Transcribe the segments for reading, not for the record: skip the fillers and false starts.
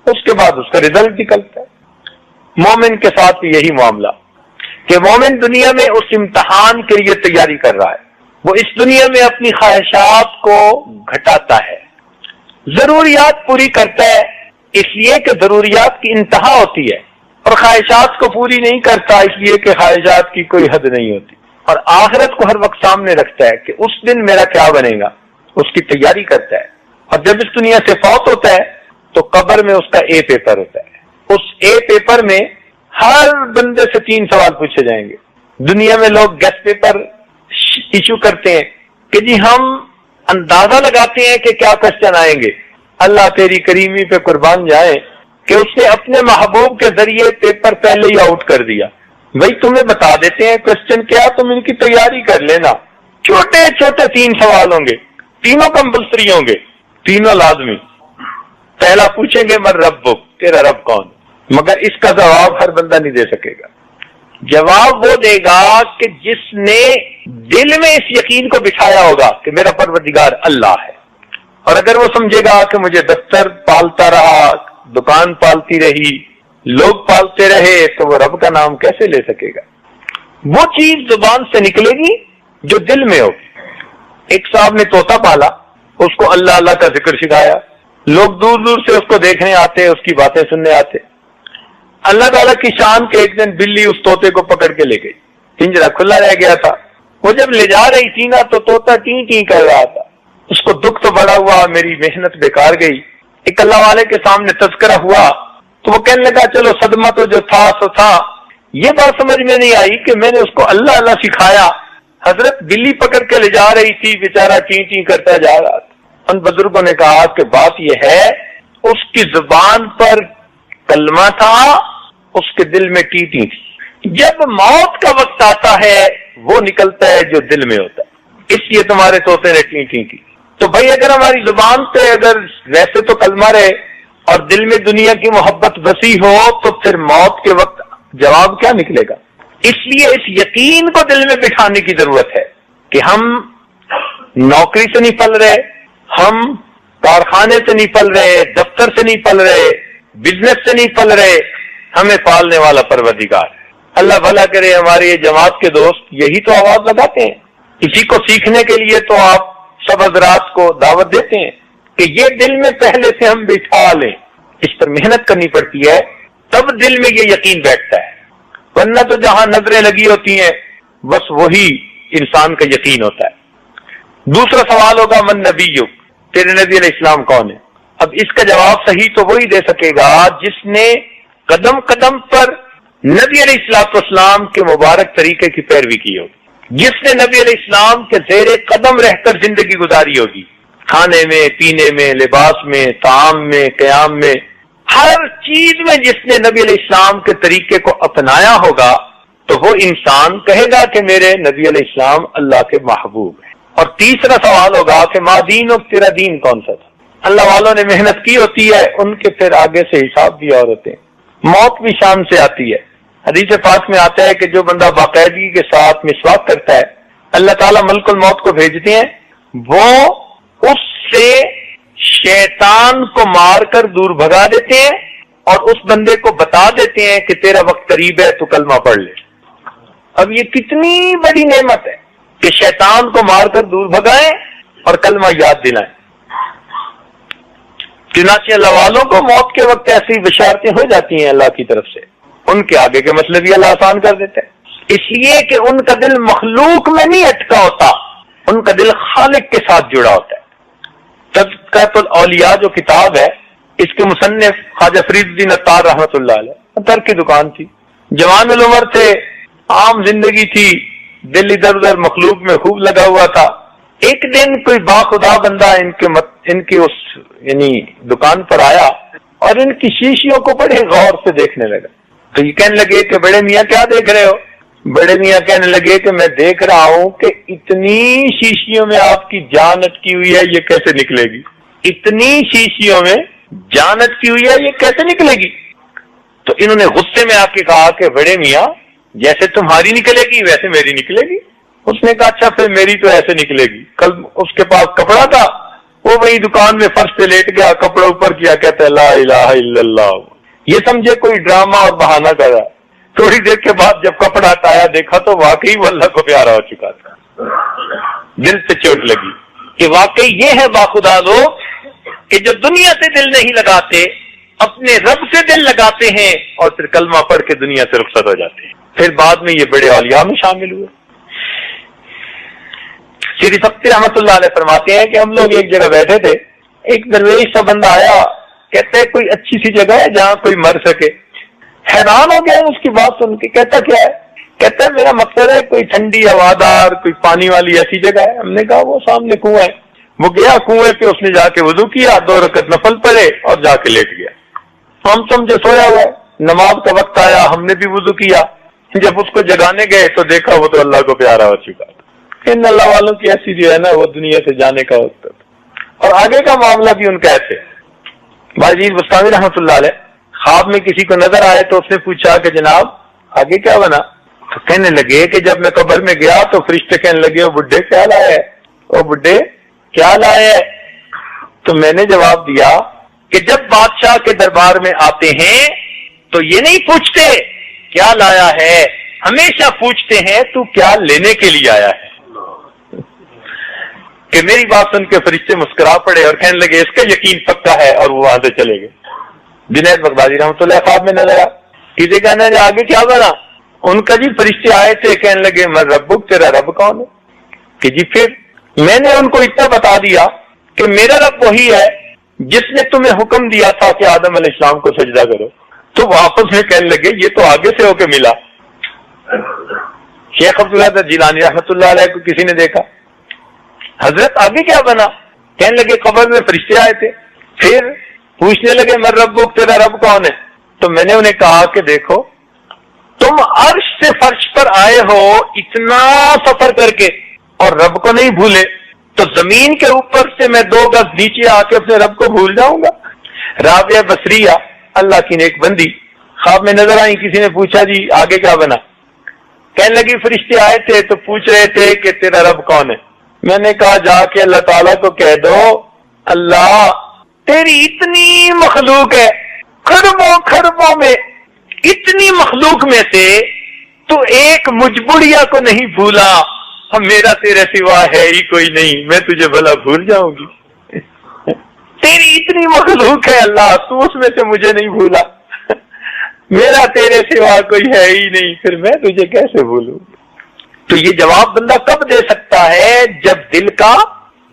اس کے بعد اس کا رزلٹ نکلتا ہے۔ مومن کے ساتھ یہی معاملہ کہ مومن دنیا میں اس امتحان کے لیے تیاری کر رہا ہے، وہ اس دنیا میں اپنی خواہشات کو گھٹاتا ہے، ضروریات پوری کرتا ہے، اس لیے کہ ضروریات کی انتہا ہوتی ہے، اور خواہشات کو پوری نہیں کرتا اس لیے کہ خواہشات کی کوئی حد نہیں ہوتی، اور آخرت کو ہر وقت سامنے رکھتا ہے کہ اس دن میرا کیا بنے گا، اس کی تیاری کرتا ہے۔ اور جب اس دنیا سے فوت ہوتا ہے تو قبر میں اس کا اے پیپر ہوتا ہے، اس اے پیپر میں ہر بندے سے 3 سوال پوچھے جائیں گے۔ دنیا میں لوگ گیسٹ پیپر ایشو کرتے ہیں کہ جی ہم اندازہ لگاتے ہیں کہ کیا کوشچن آئیں گے، اللہ تیری کریمی پہ قربان جائے کہ اس نے اپنے محبوب کے ذریعے پیپر پہلے ہی آؤٹ کر دیا، وہی تمہیں بتا دیتے ہیں کوشچن کیا، تم ان کی تیاری کر لینا۔ چھوٹے چھوٹے 3 سوال ہوں گے، تینوں کمپلسری ہوں گے، تینوں لازمی۔ پہلا پوچھیں گے من ربک، تیرا رب کون، مگر اس کا جواب ہر بندہ نہیں دے سکے گا۔ جواب وہ دے گا کہ جس نے دل میں اس یقین کو بٹھایا ہوگا کہ میرا پروردگار اللہ ہے، اور اگر وہ سمجھے گا کہ مجھے دفتر پالتا رہا، دکان پالتی رہی، لوگ پالتے رہے، تو وہ رب کا نام کیسے لے سکے گا؟ وہ چیز زبان سے نکلے گی جو دل میں ہوگی۔ ایک صاحب نے طوطا پالا، اس کو اللہ اللہ کا ذکر سکھایا، لوگ دور دور سے اس کو دیکھنے آتے، اس کی باتیں سننے آتے۔ اللہ تعالیٰ کی شان کے ایک دن بلی اس طوطے کو پکڑ کے لے گئی، پنجرا کھلا رہ گیا تھا، وہ جب لے جا رہی تھی نا تو طوطا ٹیں ٹیں کر رہا تھا، اس کو دکھ تو بڑا ہوا، میری محنت بیکار گئی۔ ایک اللہ والے کے سامنے تذکرہ ہوا تو وہ کہنے لگا چلو صدمہ تو جو تھا سو تھا، یہ بات سمجھ میں نہیں آئی کہ میں نے اس کو اللہ اللہ سکھایا، حضرت بلی پکڑ کے لے جا رہی تھی، بیچارہ ٹیں ٹیں کرتا جا رہا تھا۔ ان بزرگوں نے کہا کہ بات یہ ہے اس کی زبان پر کلمہ تھا، اس کے دل میں ٹیں ٹیں تھی، جب موت کا وقت آتا ہے وہ نکلتا ہے جو دل میں ہوتا ہے، اس لیے تمہارے طوطے نے ٹیں ٹیں کی۔ تو بھائی اگر ہماری زبان پہ اگر ویسے تو کلمہ رہے اور دل میں دنیا کی محبت وسیع ہو تو پھر موت کے وقت جواب کیا نکلے گا؟ اس لیے اس یقین کو دل میں بٹھانے کی ضرورت ہے کہ ہم نوکری سے نہیں پل رہے، ہم کارخانے سے نہیں پل رہے، دفتر سے نہیں پل رہے، بزنس سے نہیں پل رہے، ہمیں پالنے والا پروردگار ہے۔ اللہ بھلا کرے ہمارے یہ جماعت کے دوست یہی تو آواز لگاتے ہیں، اسی کو سیکھنے کے لیے تو آپ سب حضرات کو دعوت دیتے ہیں کہ یہ دل میں پہلے سے ہم بٹھا لیں، اس پر محنت کرنی پڑتی ہے، تب دل میں یہ یقین بیٹھتا ہے، ورنہ تو جہاں نظریں لگی ہوتی ہیں بس وہی انسان کا یقین ہوتا ہے۔ دوسرا سوال ہوگا من نبیک، تیرے نبی علیہ السلام کون ہے؟ اب اس کا جواب صحیح تو وہی دے سکے گا جس نے قدم قدم پر نبی علیہ السلام کے مبارک طریقے کی پیروی کی ہوگی، جس نے نبی علیہ السلام کے زیر قدم رہ کر زندگی گزاری ہوگی، کھانے میں، پینے میں، لباس میں، طعام میں، قیام میں، ہر چیز میں جس نے نبی علیہ السلام کے طریقے کو اپنایا ہوگا تو وہ انسان کہے گا کہ میرے نبی علیہ السلام اللہ کے محبوب ہیں۔ اور تیسرا سوال ہوگا کہ ما دینک، تیرا دین کون سا تھا؟ اللہ والوں نے محنت کی ہوتی ہے، ان کے پھر آگے سے حساب بھی اور ہوتے ہیں۔ موت بھی شام سے آتی ہے، حدیث پاک میں آتا ہے کہ جو بندہ باقاعدگی کے ساتھ مسواک کرتا ہے اللہ تعالیٰ ملک الموت کو بھیجتے ہیں، وہ اس سے شیطان کو مار کر دور بھگا دیتے ہیں اور اس بندے کو بتا دیتے ہیں کہ تیرا وقت قریب ہے تو کلمہ پڑھ لے۔ اب یہ کتنی بڑی نعمت ہے کہ شیطان کو مار کر دور بھگائیں اور کلمہ یاد دلائیں۔ چنانچہ اللہ والوں کو موت کے وقت ایسی بشارتیں ہو جاتی ہیں اللہ کی طرف سے، ان کے آگے کے مسئلے بھی اللہ آسان کر دیتے ہیں، اس لیے کہ ان کا دل مخلوق میں نہیں اٹکا ہوتا، ان کا دل خالق کے ساتھ جڑا ہوتا ہے۔ تذکرۃ الاولیاء جو کتاب ہے، اس کے مصنف خواجہ فرید الدین عطار رحمۃ اللہ علیہ، عطر کی دکان تھی، جوان العمر تھے، عام زندگی تھی، دل ادھر ادھر مخلوق میں خوب لگا ہوا تھا۔ ایک دن کوئی باخدا بندہ ان کی اس یعنی دکان پر آیا اور ان کی شیشیوں کو بڑے غور سے دیکھنے لگا، تو یہ کہنے لگے کہ بڑے میاں کیا دیکھ رہے ہو؟ بڑے میاں کہنے لگے کہ میں دیکھ رہا ہوں کہ اتنی شیشیوں میں آپ کی جان اٹکی ہوئی ہے، یہ کیسے نکلے گی؟ اتنی شیشیوں میں جان اٹکی ہوئی ہے، یہ کیسے نکلے گی؟ تو انہوں نے غصے میں آ کے کہا کہ بڑے میاں جیسے تمہاری نکلے گی ویسے میری نکلے گی۔ اس نے کہا اچھا پھر میری تو ایسے نکلے گی۔ کل اس کے پاس کپڑا تھا، وہ وہی دکان میں فرش پہ لیٹ گیا, کپڑا اوپر کیا, کہتا ہے لا الہ الا اللہ. یہ سمجھے کوئی ڈرامہ اور بہانہ کر رہا. تھوڑی دیر کے بعد جب کپڑا ہٹایا دیکھا تو واقعی وہ اللہ کو پیارا ہو چکا تھا. دل سے چوٹ لگی کہ واقعی یہ ہے باخدا لوگ کہ جو دنیا سے دل نہیں لگاتے, اپنے رب سے دل لگاتے ہیں اور پھر کلمہ پڑھ کے دنیا سے رخصت ہو جاتے ہیں. پھر بعد میں یہ بڑے اولیاء میں شامل ہوئے. سری سبتی رحمت اللہ علیہ فرماتے ہیں کہ ہم لوگ ایک جگہ بیٹھے تھے, ایک درویش سا بندہ آیا, کہتے ہیں کوئی اچھی سی جگہ ہے جہاں کوئی مر سکے. حیران ہو گیا اس کی بات سن کے. کہتا کیا ہے؟ کہتا ہے میرا مقصد ہے کوئی ٹھنڈی ہوادار کوئی پانی والی ایسی جگہ ہے. ہم نے کہا وہ سامنے کنواں ہے. وہ گیا کنویں پہ, اس نے جا کے وضو کیا, 2 رکعت نفل پڑھے اور جا کے لیٹ گیا. ہم سمجھے سویا ہوا ہے. نماز کا وقت آیا, ہم نے بھی وضو کیا. جب اس کو جگانے گئے تو دیکھا وہ تو اللہ کو پیارا ہو چکا تھا. ان اللہ والوں کی ایسی جو ہے نا وہ دنیا سے جانے کا وقت تھا. اور آگے کا معاملہ بھی ان کا ایسے. باجید بستانی رحمۃ اللہ علیہ خواب میں کسی کو نظر آئے تو اس نے پوچھا کہ جناب آگے کیا بنا؟ تو کہنے لگے کہ جب میں قبر میں گیا تو فرشتے کہنے لگے وہ بڈھے کیا لائے ہے, وہ بڈھے کیا لائے ہے؟ تو میں نے جواب دیا کہ جب بادشاہ کے دربار میں آتے ہیں تو یہ نہیں پوچھتے کیا لایا ہے, ہمیشہ پوچھتے ہیں تو کیا لینے کے لیے آیا ہے. کہ میری بات سن کے فرشتے مسکرا پڑے اور کہنے لگے اس کا یقین پکا ہے, اور وہ وہاں سے چلے گئے. جنید بغدادی رحمۃ اللہ خواب میں نظر آ, کسی کہنا ہے آگے کیا بنا؟ ان کا جی فرشتے آئے تھے, کہنے لگے میں ربک, تیرا رب کون ہے؟ کہ جی پھر میں نے ان کو اتنا بتا دیا کہ میرا رب وہی ہے جس نے تمہیں حکم دیا تھا کہ آدم علیہ السلام کو سجدہ کرو. تو واپس میں کہنے لگے یہ تو آگے سے ہو کے ملا. شیخ عبداللہ جیلانی رحمۃ اللہ علیہ کو کسی نے دیکھا, حضرت آگے کیا بنا؟ کہنے لگے قبر میں فرشتے آئے تھے. پھر پوچھنے لگے میں ربک, تیرا رب کون ہے؟ تو میں نے انہیں کہا کہ دیکھو تم عرش سے فرش پر آئے ہو اتنا سفر کر کے اور رب کو نہیں بھولے, تو زمین کے اوپر سے میں 2 گز نیچے آ کے اپنے رب کو بھول جاؤں گا؟ رابعہ بصریہ اللہ کی نیک بندی خواب میں نظر آئی. کسی نے پوچھا جی آگے کیا بنا؟ کہنے لگی فرشتے آئے تھے تو پوچھ رہے تھے کہ تیرا رب کون ہے. میں نے کہا جا کے اللہ تعالیٰ کو کہہ دو اللہ تیری اتنی مخلوق ہے, خربوں خربوں میں اتنی مخلوق میں سے تو ایک مجبوریہ کو نہیں بھولا, میرا تیرے سوا ہے ہی کوئی نہیں, میں تجھے بھلا بھول جاؤں گی؟ تیری اتنی مخلوق ہے اللہ, تو اس میں سے مجھے نہیں بھولا, میرا تیرے سوا کوئی ہے ہی نہیں, پھر میں تجھے کیسے بھولوں؟ تو یہ جواب بندہ کب دے سکتا ہے؟ جب دل کا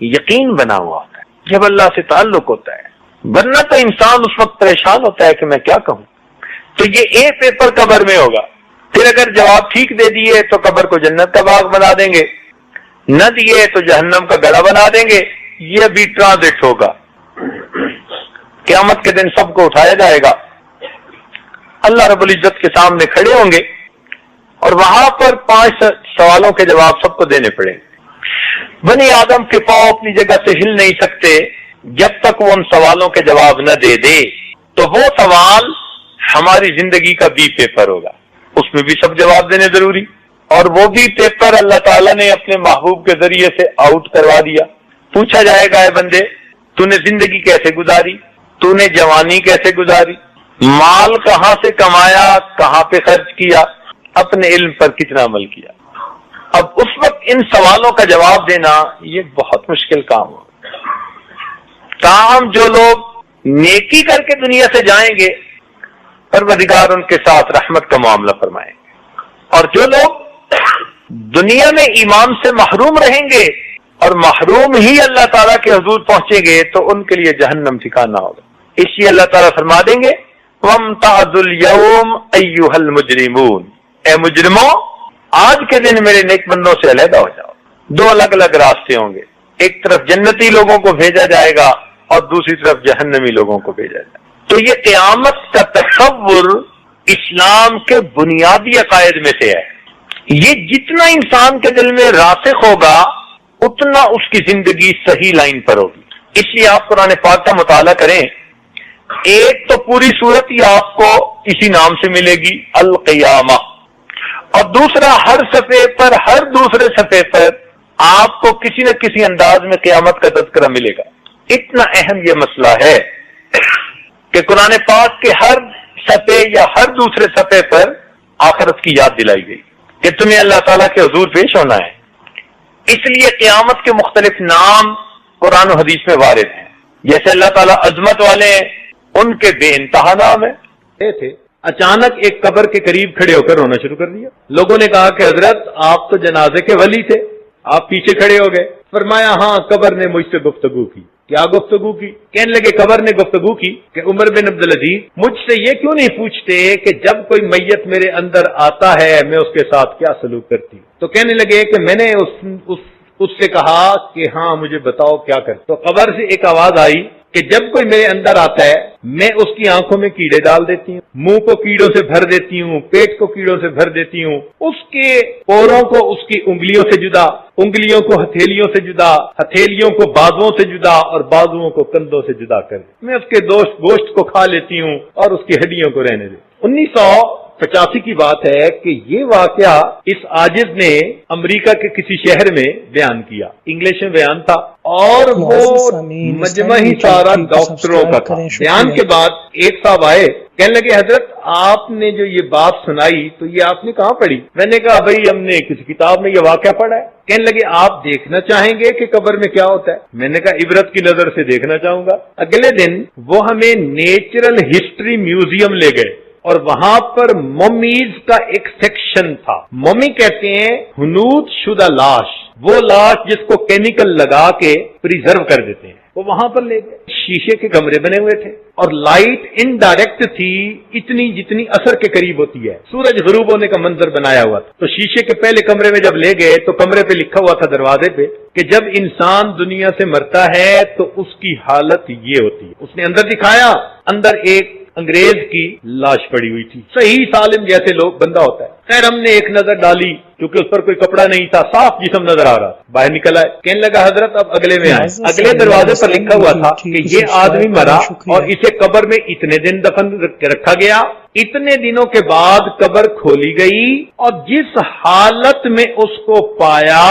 یقین بنا ہوا ہوتا ہے, جب اللہ سے تعلق ہوتا ہے. ورنہ تو انسان اس وقت پریشان ہوتا ہے کہ میں کیا کہوں. تو یہ اے پیپر قبر میں ہوگا. پھر اگر جواب ٹھیک دے دیے تو قبر کو جنت کا باغ بنا دیں گے, نہ دیے تو جہنم کا گڑھا بنا دیں گے. یہ بھی ٹرانزٹ ہوگا. قیامت کے دن سب کو اٹھایا جائے گا, اللہ رب العزت کے سامنے کھڑے ہوں گے اور وہاں پر 5 سوالوں کے جواب سب کو دینے پڑیں گے. بنی آدم کے پاؤں اپنی جگہ سے ہل نہیں سکتے جب تک وہ ان سوالوں کے جواب نہ دے دے. تو وہ سوال ہماری زندگی کا بی پیپر ہوگا, اس میں بھی سب جواب دینے ضروری. اور وہ بھی پیپر اللہ تعالیٰ نے اپنے محبوب کے ذریعے سے آؤٹ کروا دیا. پوچھا جائے گا اے بندے تو نے زندگی کیسے گزاری, تو نے جوانی کیسے گزاری, مال کہاں سے کمایا, کہاں پہ خرچ کیا, اپنے علم پر کتنا عمل کیا. اب اس وقت ان سوالوں کا جواب دینا یہ بہت مشکل کام ہو. تاہم جو لوگ نیکی کر کے دنیا سے جائیں گے پروردگار ان کے ساتھ رحمت کا معاملہ فرمائیں گے, اور جو لوگ دنیا میں ایمان سے محروم رہیں گے اور محروم ہی اللہ تعالیٰ کے حضور پہنچیں گے تو ان کے لیے جہنم ٹھکانہ ہوگا. اس لیے اللہ تعالیٰ فرما دیں گے وَامْتَازُوا الْيَوْمَ أَيُّهَا الْمُجْرِمُونَ, اے مجرموں آج کے دن میرے نیک بندوں سے علیحدہ ہو جاؤ. 2 الگ الگ راستے ہوں گے, ایک طرف جنتی لوگوں کو بھیجا جائے گا اور دوسری طرف جہنمی لوگوں کو بھیجا جائے گا. تو یہ قیامت کا تصور اسلام کے بنیادی عقائد میں سے ہے. یہ جتنا انسان کے دل میں راسخ ہوگا اتنا اس کی زندگی صحیح لائن پر ہوگی. اس لیے آپ قرآن پاک کا مطالعہ کریں, ایک تو پوری صورت ہی آپ کو اسی نام سے ملے گی القیامہ, اور دوسرا ہر صفحے پر, ہر دوسرے صفحے پر آپ کو کسی نہ کسی انداز میں قیامت کا تذکرہ ملے گا. اتنا اہم یہ مسئلہ ہے کہ قرآن پاک کے ہر صفحے یا ہر دوسرے صفحے پر آخرت کی یاد دلائی گئی کہ تمہیں اللہ تعالیٰ کے حضور پیش ہونا ہے. اس لیے قیامت کے مختلف نام قرآن و حدیث میں وارد ہیں. جیسے اللہ تعالیٰ عظمت والے ہیں، ان کے بے انتہا نام ہیں. تھے اچانک ایک قبر کے قریب کھڑے ہو کر رونا شروع کر دیا. لوگوں نے کہا کہ حضرت آپ تو جنازے کے ولی تھے، آپ پیچھے کھڑے ہو گئے. فرمایا ہاں قبر نے مجھ سے گفتگو کی. کیا گفتگو کی؟ کہنے لگے قبر نے گفتگو کی کہ عمر بن عبدالعزیز مجھ سے یہ کیوں نہیں پوچھتے کہ جب کوئی میت میرے اندر آتا ہے میں اس کے ساتھ کیا سلوک کرتی ہوں. تو کہنے لگے کہ میں نے اس سے کہا کہ ہاں مجھے بتاؤ کیا کر. تو قبر سے ایک آواز آئی کہ جب کوئی میرے اندر آتا ہے میں اس کی آنکھوں میں کیڑے ڈال دیتی ہوں، منہ کو کیڑوں سے بھر دیتی ہوں، پیٹ کو کیڑوں سے بھر دیتی ہوں، اس کے پوروں کو اس کی انگلیوں سے جدا، انگلیوں کو ہتھیلیوں سے جدا، ہتھیلیوں کو بازوؤں سے جدا اور بازوؤں کو کندھوں سے جدا کر میں اس کے گوشت کو کھا لیتی ہوں اور اس کی ہڈیوں کو رہنے دیتی. 1985 کی بات ہے کہ یہ واقعہ اس عاجز نے امریکہ کے کسی شہر میں بیان کیا، انگلش میں بیان تھا اور وہ مجمع ہی سارا ڈاکٹروں کا تھا. بیان کے بعد ایک صاحب آئے، کہنے لگے حضرت آپ نے جو یہ بات سنائی تو یہ آپ نے کہاں پڑھی؟ میں نے کہا بھائی ہم نے کسی کتاب میں یہ واقعہ پڑھا ہے. کہنے لگے آپ دیکھنا چاہیں گے کہ قبر میں کیا ہوتا ہے؟ میں نے کہا عبرت کی نظر سے دیکھنا چاہوں گا. اگلے دن وہ ہمیں نیچرل ہسٹری میوزیم لے گئے اور وہاں پر ممیز کا ایک سیکشن تھا. ممی کہتے ہیں ہنود شدہ لاش، وہ لاش جس کو کیمیکل لگا کے پریزرو کر دیتے ہیں. وہ وہاں پر لے گئے. شیشے کے کمرے بنے ہوئے تھے اور لائٹ انڈائریکٹ تھی اتنی جتنی اثر کے قریب ہوتی ہے. سورج غروب ہونے کا منظر بنایا ہوا تھا. تو شیشے کے پہلے کمرے میں جب لے گئے تو کمرے پہ لکھا ہوا تھا دروازے پہ کہ جب انسان دنیا سے مرتا ہے تو اس کی حالت یہ ہوتی ہے. اس نے اندر دکھایا، اندر ایک انگریز کی لاش پڑی ہوئی تھی. صحیح سالم جیسے لوگ بندہ ہوتا ہے. خیر ہم نے ایک نظر ڈالی کیونکہ اس پر کوئی کپڑا نہیں تھا، صاف جسم نظر آ رہا. باہر نکل آئے، کہنے لگا حضرت اب اگلے میں آئے. اگلے دروازے پر لکھا ہوا تھا کہ یہ آدمی مرا اور اسے قبر میں اتنے دن دفن رکھا گیا. اتنے دنوں کے بعد قبر کھولی گئی اور جس حالت میں اس کو پایا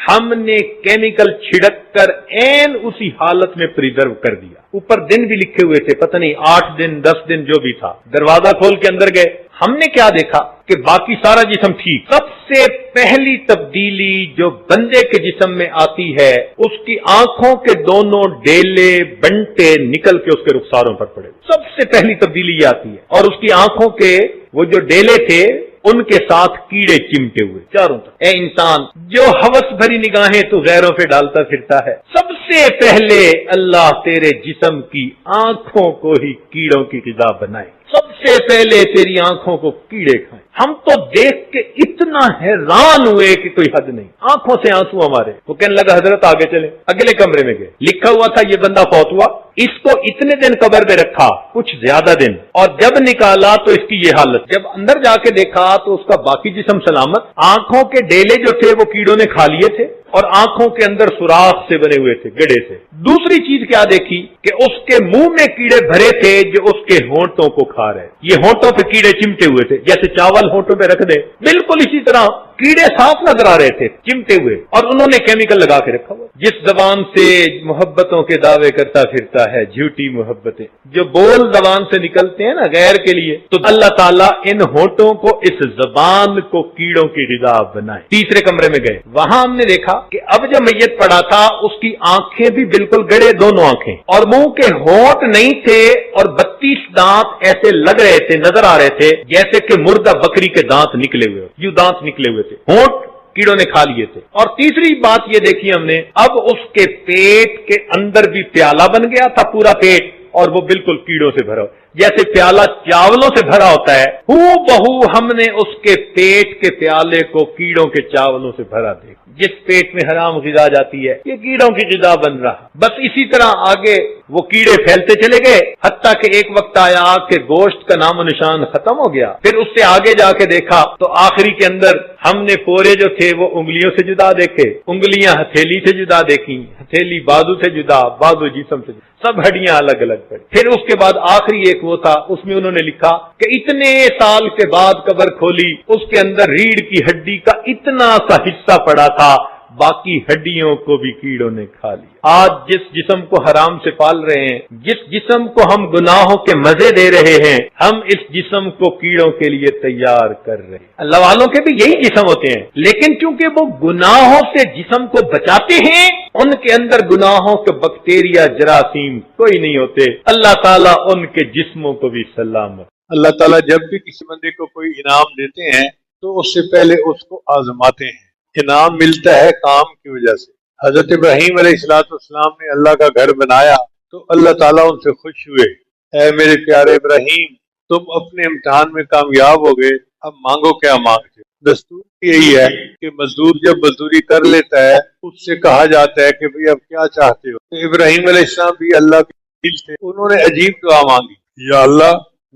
ہم نے کیمیکل چھڑک کر این اسی حالت میں پریزرو کر دیا. اوپر دن بھی لکھے ہوئے تھے، پتہ نہیں 8 دن 10 دن جو بھی تھا. دروازہ کھول کے اندر گئے. ہم نے کیا دیکھا کہ باقی سارا جسم ٹھیک. سب سے پہلی تبدیلی جو بندے کے جسم میں آتی ہے اس کی آنکھوں کے دونوں ڈیلے بنٹے نکل کے اس کے رخساروں پر پڑے. سب سے پہلی تبدیلی یہ آتی ہے اور اس کی آنکھوں کے وہ جو ڈیلے تھے ان کے ساتھ کیڑے چمٹے ہوئے چاروں طرف. اے انسان جو ہوس بھری نگاہیں تو غیروں پہ ڈالتا پھرتا ہے، سب سے پہلے اللہ تیرے جسم کی آنکھوں کو ہی کیڑوں کی غذا بنائے. سب سے پہلے تیری آنکھوں کو کیڑے کھائیں. ہم تو دیکھ کے اتنا حیران ہوئے کہ کوئی حد نہیں. آنکھوں سے آنسو ہمارے. وہ کہنے لگا حضرت آگے چلیں. اگلے کمرے میں گئے. لکھا ہوا تھا یہ بندہ فوت ہوا، اس کو اتنے دن قبر میں رکھا، کچھ زیادہ دن، اور جب نکالا تو اس کی یہ حالت. جب اندر جا کے دیکھا تو اس کا باقی جسم سلامت. آنکھوں کے ڈیلے جو تھے وہ کیڑوں نے کھا لیے تھے اور آنکھوں کے اندر سوراخ سے بنے ہوئے تھے، گڑے سے. دوسری چیز کیا دیکھی کہ اس کے منہ میں کیڑے بھرے تھے جو اس کے ہونٹوں کو کھا رہے. یہ ہونٹوں پہ کیڑے چمٹے ہوئے تھے، جیسے چاول ہونٹوں پہ رکھ دے بالکل اسی طرح کیڑے صاف نظر آ رہے تھے چمٹے ہوئے، اور انہوں نے کیمیکل لگا کے رکھا ہوا. جس زبان سے محبتوں کے دعوے کرتا پھرتا ہے جھوٹی محبتیں، جو بول زبان سے نکلتے ہیں نا غیر کے لیے، تو اللہ تعالیٰ ان ہونٹوں کو، اس زبان کو کیڑوں کی غذا بنائے. تیسرے کمرے میں گئے. وہاں ہم نے دیکھا کہ اب جو میت پڑا تھا اس کی آنکھیں بھی بالکل گڑے، دونوں آنکھیں، اور منہ کے ہونٹ نہیں تھے اور 32 دانت ایسے لگ رہے تھے، نظر آ رہے تھے جیسے کہ مردہ بکری کے دانت نکلے ہوئے، یوں دانت نکلے ہوئے تھے. ہونٹ کیڑوں نے کھا لیے تھے. اور تیسری بات یہ دیکھی ہم نے، اب اس کے پیٹ کے اندر بھی پیالہ بن گیا تھا پورا پیٹ، اور وہ بالکل کیڑوں سے بھرا، جیسے پیالہ چاولوں سے بھرا ہوتا ہے، ہو بہو ہم نے اس کے پیٹ کے پیالے کو کیڑوں کے چاولوں سے بھرا دیکھا. جس پیٹ میں حرام غذا جاتی ہے یہ کیڑوں کی غذا بن رہا. بس اسی طرح آگے وہ کیڑے پھیلتے چلے گئے حتیٰ کہ ایک وقت آیا کہ گوشت کا نام و نشان ختم ہو گیا. پھر اس سے آگے جا کے دیکھا تو آخری کے اندر ہم نے پورے جو تھے وہ انگلیوں سے جدا دیکھے، انگلیاں ہتھیلی سے جدا دیکھی، ہتھیلی بازو سے جدا، بازو جسم سے جدا، سب ہڈیاں الگ الگ پڑی. پھر اس کے بعد آخری ایک وہ تھا، اس میں انہوں نے لکھا کہ اتنے سال کے بعد قبر کھولی، اس کے اندر ریڑھ کی ہڈی کا اتنا سا حصہ پڑا تھا باقی ہڈیوں کو بھی کیڑوں نے کھا لیا۔ آج جس جسم کو حرام سے پال رہے ہیں، جس جسم کو ہم گناہوں کے مزے دے رہے ہیں، ہم اس جسم کو کیڑوں کے لیے تیار کر رہے ہیں۔ اللہ والوں کے بھی یہی جسم ہوتے ہیں، لیکن چونکہ وہ گناہوں سے جسم کو بچاتے ہیں، ان کے اندر گناہوں کے بیکٹیریا جراثیم کوئی نہیں ہوتے۔ اللہ تعالیٰ ان کے جسموں کو بھی سلامت۔ اللہ تعالیٰ جب بھی کسی بندے کو کوئی انعام دیتے ہیں تو اس سے پہلے اس کو آزماتے ہیں۔ انعام ملتا ہے کام کی وجہ سے۔ حضرت ابراہیم علیہ السلام نے اللہ کا گھر بنایا تو اللہ تعالیٰ ان سے خوش ہوئے۔ اے میرے پیارے ابراہیم، تم اپنے امتحان میں کامیاب ہو گئے، اب مانگو کیا مانگتے ہو۔ دستور یہی ہے کہ مزدور جب مزدوری کر لیتا ہے اس سے کہا جاتا ہے کہ بھئی اب کیا چاہتے ہو۔ تو ابراہیم علیہ السلام بھی اللہ کے دل سے انہوں نے عجیب دعا مانگی، یا اللہ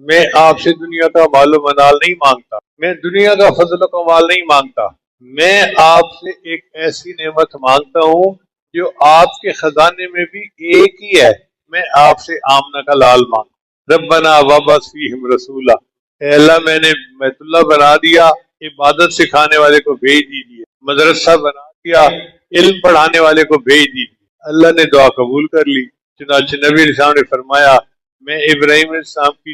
میں آپ سے دنیا کا مال و منال نہیں مانگتا، میں دنیا کا فضل و کمال نہیں مانگتا، میں آپ سے ایک ایسی نعمت مانگتا ہوں جو آپ کے خزانے میں بھی ایک ہی ہے، میں آپ سے آمنہ کا لال مانگتا۔ ربنا وابعث فیہم رسولا، اے اللہ میں نے بیت اللہ بنا دیا، عبادت سکھانے والے کو بھیج دیجیے، مدرسہ بنا دیا، علم پڑھانے والے کو بھیج دیجیے۔ اللہ نے دعا قبول کر لی۔ چنانچہ نبی علیہ السلام نے فرمایا میں ابراہیم علیہ السلام کی